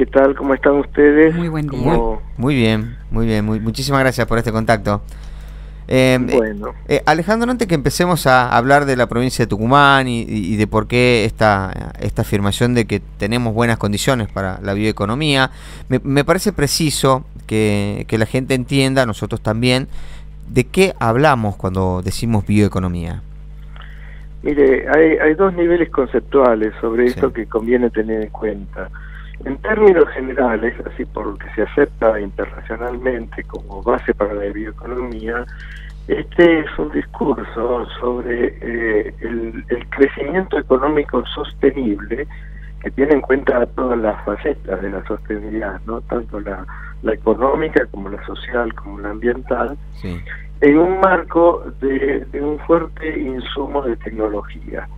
tal? ¿Cómo están ustedes? Muy buen día. Muy bien. Muchísimas gracias por este contacto. Bueno. Alejandro, antes que empecemos a hablar de la provincia de Tucumán y de por qué esta afirmación de que tenemos buenas condiciones para la bioeconomía, me parece preciso que la gente entienda, nosotros también, de qué hablamos cuando decimos bioeconomía. Mire, hay dos niveles conceptuales sobre esto que conviene tener en cuenta. En términos generales, así por lo que se acepta internacionalmente como base para la bioeconomía, este es un discurso sobre el crecimiento económico sostenible que tiene en cuenta todas las facetas de la sostenibilidad, ¿no? Tanto la económica como la social como la ambiental, en un marco de un fuerte insumo de tecnología.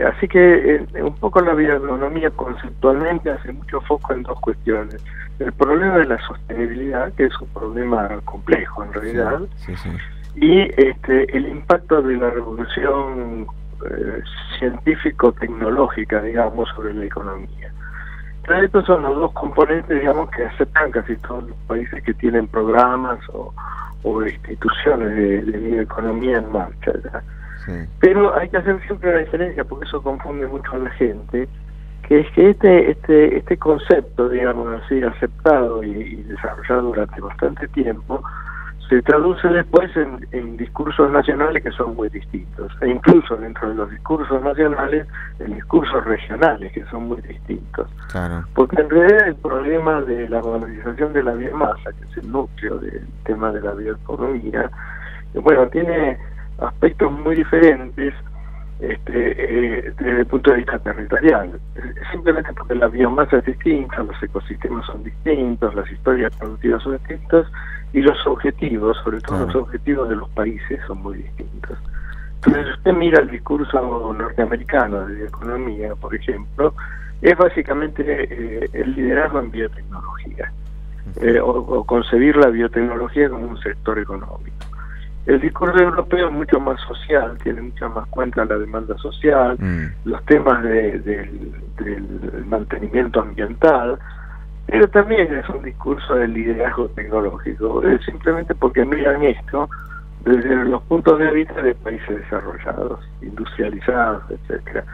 Así que un poco la bioeconomía conceptualmente hace mucho foco en dos cuestiones: el problema de la sostenibilidad, que es un problema complejo en realidad, y el impacto de la revolución científico-tecnológica, digamos, sobre la economía. Entonces estos son los dos componentes, digamos, que aceptan casi todos los países que tienen programas o instituciones de bioeconomía en marcha, ¿ya? Pero hay que hacer siempre una diferencia, porque eso confunde mucho a la gente, que es que este concepto, digamos así, aceptado y desarrollado durante bastante tiempo, se traduce después en discursos nacionales que son muy distintos, e incluso dentro de los discursos nacionales, en discursos regionales que son muy distintos. Claro. Porque en realidad el problema de la valorización de la biomasa, que es el núcleo del tema de la bioeconomía, bueno, tiene aspectos muy diferentes desde el punto de vista territorial, simplemente porque la biomasa es distinta, los ecosistemas son distintos, las historias productivas son distintas y los objetivos, sobre todo los objetivos de los países, son muy distintos. Entonces, si usted mira el discurso norteamericano de economía, por ejemplo, es básicamente el liderazgo en biotecnología, o concebir la biotecnología como un sector económico. El discurso europeo es mucho más social, tiene mucha más cuenta la demanda social, los temas del mantenimiento ambiental, pero también es un discurso de liderazgo tecnológico, simplemente porque miran esto desde los puntos de vista de países desarrollados, industrializados, etcétera.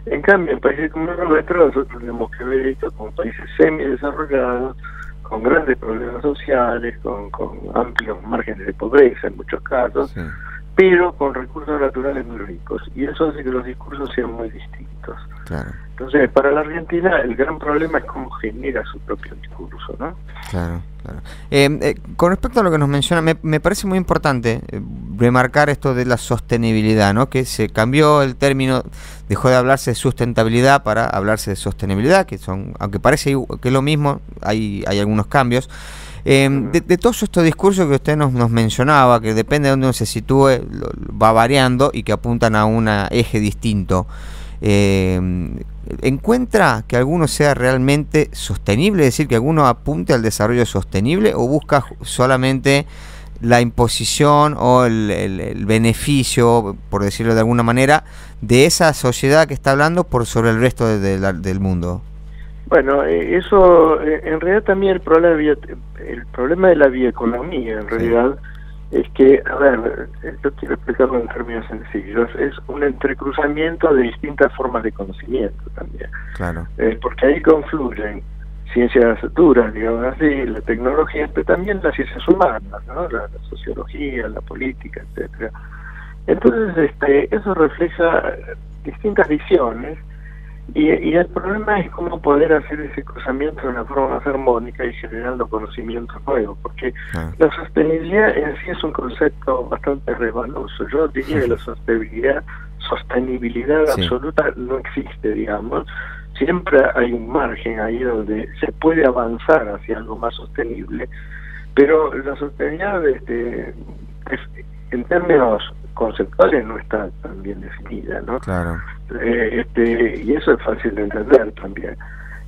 En cambio, en países como el nuestro, nosotros tenemos que ver esto como países semidesarrollados, con grandes problemas sociales, con amplios márgenes de pobreza en muchos casos, pero con recursos naturales muy ricos, y eso hace que los discursos sean muy distintos. Claro. Entonces, para la Argentina el gran problema es cómo genera su propio discurso, ¿no? Claro. Con respecto a lo que nos menciona, me parece muy importante remarcar esto de la sostenibilidad, ¿no? Que se cambió el término, dejó de hablarse de sustentabilidad para hablarse de sostenibilidad, que son, aunque parece que es lo mismo, hay algunos cambios. De todos estos discursos que usted nos mencionaba, que depende de dónde uno se sitúe, va variando y que apuntan a un eje distinto. ¿Encuentra que alguno sea realmente sostenible, es decir, que alguno apunte al desarrollo sostenible, o busca solamente la imposición o el beneficio, por decirlo de alguna manera, de esa sociedad que está hablando por sobre el resto del mundo? Bueno, eso en realidad también el problema de la bioeconomía en realidad es que, a ver, yo quiero explicarlo en términos sencillos, es un entrecruzamiento de distintas formas de conocimiento también. Claro. Porque ahí confluyen ciencias duras, digamos así, la tecnología, pero también las ciencias humanas, ¿no? La sociología, la política, etcétera. Entonces, eso refleja distintas visiones, y el problema es cómo poder hacer ese cruzamiento de una forma más armónica y generando conocimientos nuevos, porque la sostenibilidad en sí es un concepto bastante resbaloso. Yo diría que la sostenibilidad absoluta no existe, digamos. Siempre hay un margen ahí donde se puede avanzar hacia algo más sostenible, pero la sostenibilidad en términos conceptuales no está tan bien definida, ¿no? Claro. Y eso es fácil de entender también.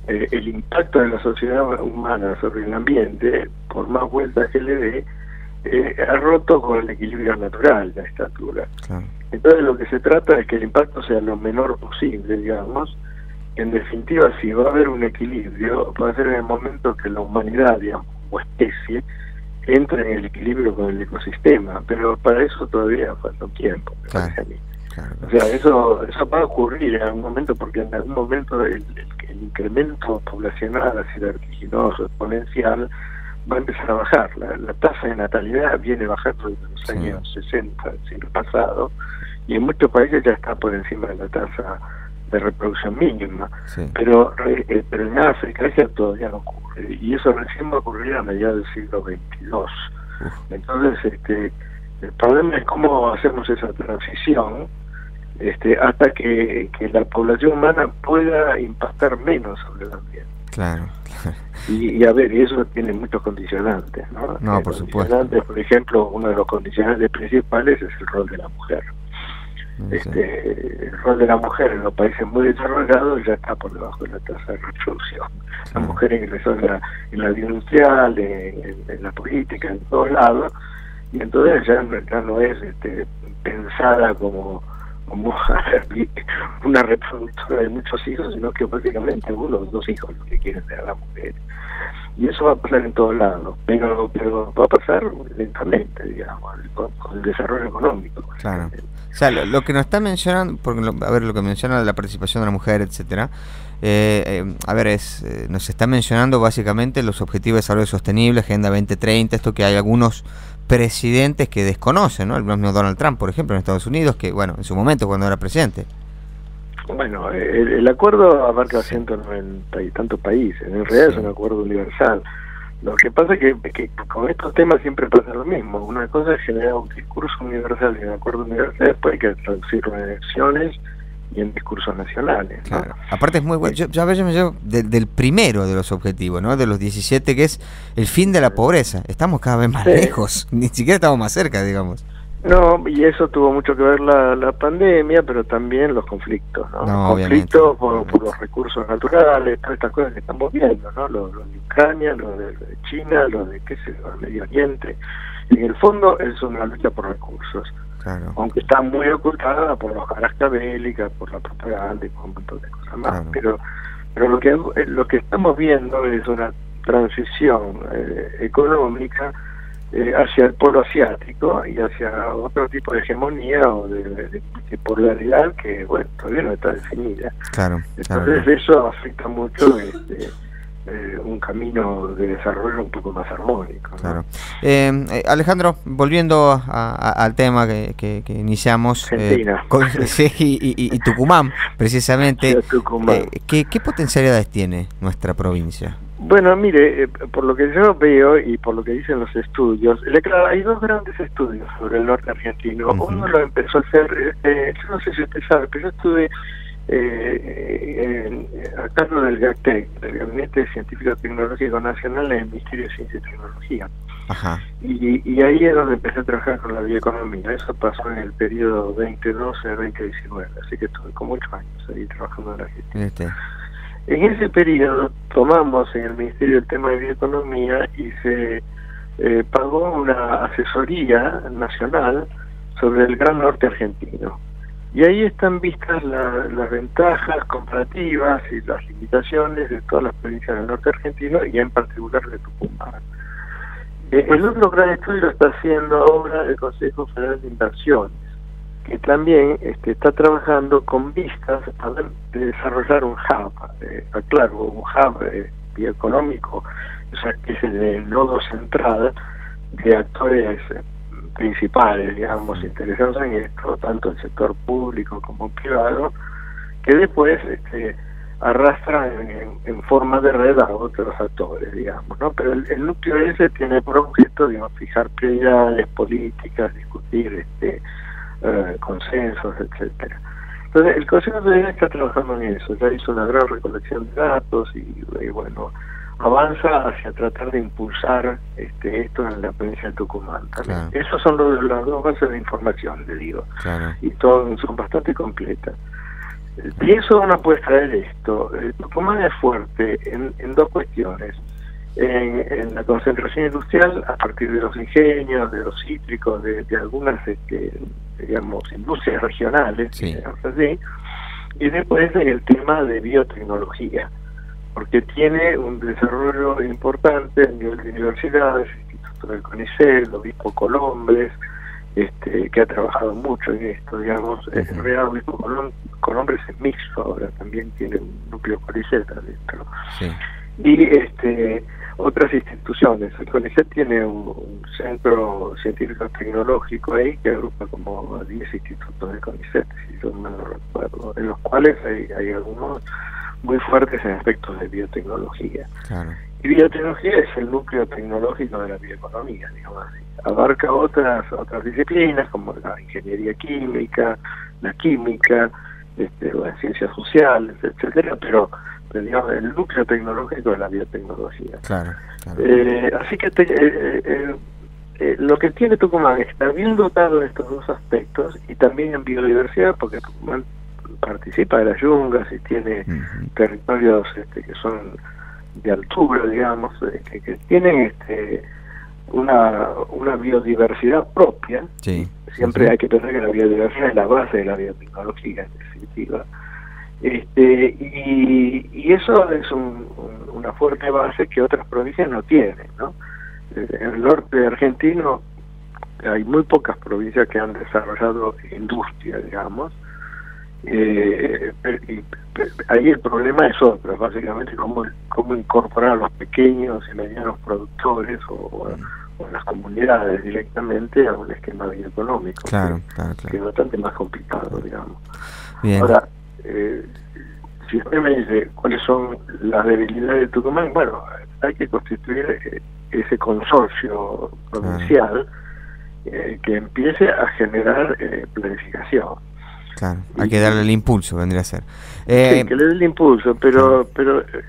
El impacto de la sociedad humana sobre el ambiente, por más vueltas que le dé, ha roto con el equilibrio natural de esta altura. Entonces lo que se trata es que el impacto sea lo menor posible, digamos, en definitiva, si va a haber un equilibrio, va a ser en el momento que la humanidad, digamos, o especie, entra en el equilibrio con el ecosistema, pero para eso todavía falta un tiempo, me parece a mí. Claro. O sea, eso va a ocurrir en algún momento, porque en algún momento el incremento poblacional así vertiginoso, exponencial, va a empezar a bajar. La tasa de natalidad viene bajando desde los años 60 del siglo pasado, y en muchos países ya está por encima de la tasa de reproducción mínima, pero en África eso todavía no ocurre, y eso recién va a ocurrir a mediados del siglo XXII. Entonces, el problema es cómo hacemos esa transición hasta que la población humana pueda impactar menos sobre el ambiente. Claro. Y a ver, y eso tiene muchos condicionantes, ¿no? No, por supuesto. Por ejemplo, uno de los condicionantes principales es el rol de la mujer. El rol de la mujer en los países muy desarrollados ya está por debajo de la tasa de reproducción. La mujer ingresó en la vida industrial, en la política, en todos lados, y entonces ya no es pensada como una reproductora de muchos hijos, sino que prácticamente uno o dos hijos lo que quieren de la mujer. Y eso va a pasar en todos lados, pero va a pasar lentamente, digamos, con el desarrollo económico. Claro. O sea, lo que nos está mencionando, porque lo que menciona de la participación de la mujer, etcétera, nos está mencionando básicamente los objetivos de desarrollo sostenible, Agenda 2030, esto que hay algunos presidentes que desconocen, ¿no? El mismo Donald Trump, por ejemplo, en Estados Unidos, que, bueno, en su momento cuando era presidente. Bueno, el acuerdo abarca 190 y tantos países, en realidad es un acuerdo universal. Lo que pasa es que con estos temas siempre pasa lo mismo. Una cosa es generar un discurso universal y un acuerdo universal, después hay que traducirlo en elecciones y en discursos nacionales, ¿no? Claro. Aparte es muy bueno, yo me llevo del primero de los objetivos, ¿no? De los 17, que es el fin de la pobreza. Estamos cada vez más lejos, ni siquiera estamos más cerca, digamos. No, y eso tuvo mucho que ver la pandemia, pero también los conflictos, ¿no? Conflictos por los recursos naturales, todas estas cosas que estamos viendo, ¿no? Los de Ucrania, los de China, los de, el Medio Oriente. En el fondo es una lucha por recursos. Claro. Aunque está muy ocultada por los hojarasca bélica, por la propaganda y por un montón de cosas más. Claro. Pero lo que estamos viendo es una transición económica hacia el polo asiático y hacia otro tipo de hegemonía o de polaridad que, bueno, todavía no está definida. Claro. Entonces eso afecta mucho un camino de desarrollo un poco más armónico, ¿no? Claro. Alejandro, volviendo al tema que iniciamos, Argentina. Y Tucumán, precisamente, Tucumán. ¿Qué potencialidades tiene nuestra provincia? Bueno, mire, por lo que yo veo y por lo que dicen los estudios, hay dos grandes estudios sobre el norte argentino. Uno lo empezó a hacer, yo no sé si usted sabe, pero yo estuve a cargo del GACTEC, del Gabinete Científico Tecnológico Nacional en el Ministerio de Ciencia y Tecnología. Ajá. Y ahí es donde empecé a trabajar con la bioeconomía. Eso pasó en el periodo 2012-2019, así que estuve como 8 años ahí trabajando en la Argentina. En ese periodo tomamos en el Ministerio el tema de bioeconomía y se pagó una asesoría nacional sobre el Gran Norte argentino. Y ahí están vistas las ventajas comparativas y las limitaciones de todas las provincias del norte argentino y en particular de Tucumán. El otro gran estudio lo está haciendo ahora el Consejo Federal de Inversiones, que también está trabajando con vistas a desarrollar un hub, un hub bioeconómico, o sea, que es el nodo central de actores principales, digamos, interesados en esto, tanto el sector público como privado, que después arrastran en forma de red a otros actores, digamos, ¿no? Pero el núcleo ese tiene por objeto, digamos, fijar prioridades políticas, discutir consensos, etcétera. Entonces el Consejo Federal está trabajando en eso, ya hizo una gran recolección de datos y bueno, avanza hacia tratar de impulsar esto en la provincia de Tucumán también. Claro. Esos son las dos bases de información, le digo, y son bastante completas. Y eso uno puede traer esto. Tucumán es fuerte en dos cuestiones. En la concentración industrial a partir de los ingenios, de los cítricos, de algunas digamos industrias regionales, digamos así, Y después en el tema de biotecnología, porque tiene un desarrollo importante a nivel de universidades, Instituto del CONICET, el obispo Colombres, que ha trabajado mucho en esto, digamos. El Real Obispo Colombres es mixto ahora, también tiene un núcleo CONICET adentro. Sí. Y otras instituciones. El CONICET tiene un centro científico tecnológico ahí que agrupa como a 10 institutos de CONICET, si yo no lo recuerdo, en los cuales hay algunos muy fuertes en aspectos de biotecnología. Claro. Y biotecnología es el núcleo tecnológico de la bioeconomía, digamos así. Abarca otras disciplinas como la ingeniería química, la química, las ciencias sociales, etcétera, pero digamos, el núcleo tecnológico de la biotecnología. Claro, claro. Así que lo que tiene Tucumán está bien dotado en estos dos aspectos y también en biodiversidad, porque Tucumán participa de las yungas y tiene territorios que son de altura, digamos, que tienen una biodiversidad propia. Sí. Siempre hay que pensar que la biodiversidad es la base de la biotecnología, en definitiva. Y eso es una fuerte base que otras provincias no tienen, ¿no? En el norte argentino hay muy pocas provincias que han desarrollado industria, digamos. Ahí el problema es otro, básicamente cómo incorporar a los pequeños y medianos productores o las comunidades directamente a un esquema bioeconómico. Claro. Que es bastante más complicado, digamos. Bien. Ahora, si usted me dice cuáles son las debilidades de Tucumán, bueno, hay que constituir ese consorcio provincial que empiece a generar planificación. Claro, hay que darle el impulso, vendría a ser. Sí, que le dé el impulso, pero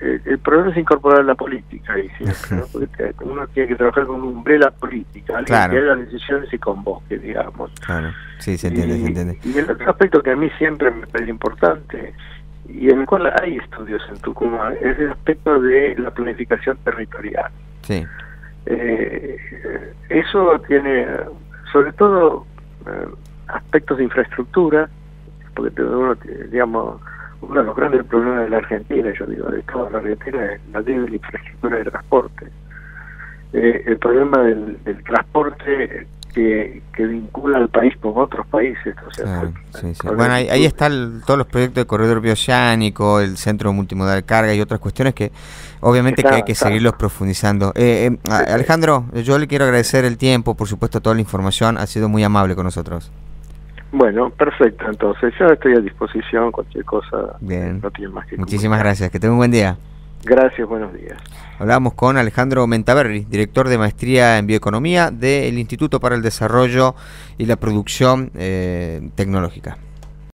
el problema es incorporar la política ahí siempre, ¿no? Porque uno tiene que trabajar con una umbrela política, alguien que haga decisiones y convoque, digamos. Claro, sí, se entiende. Y el otro aspecto que a mí siempre me parece importante, y en el cual hay estudios en Tucumán, es el aspecto de la planificación territorial. Sí. Eso tiene, sobre todo, aspectos de infraestructura, porque uno de los grandes problemas de la Argentina, yo digo, de toda la Argentina, es la débil infraestructura de transporte. El problema del transporte que vincula al país con otros países. O sea, sí. Bueno, ahí están todos los proyectos de corredor bioceánico, el centro multimodal de carga y otras cuestiones que obviamente que hay que seguirlos profundizando. Alejandro, yo le quiero agradecer el tiempo, por supuesto toda la información, ha sido muy amable con nosotros. Bueno, perfecto, entonces yo estoy a disposición, cualquier cosa. Bien. No tiene más que Muchísimas gracias, que tenga un buen día. Gracias, buenos días. Hablábamos con Alejandro Mentaverri, director de Maestría en Bioeconomía del Instituto para el Desarrollo y la Producción Tecnológica.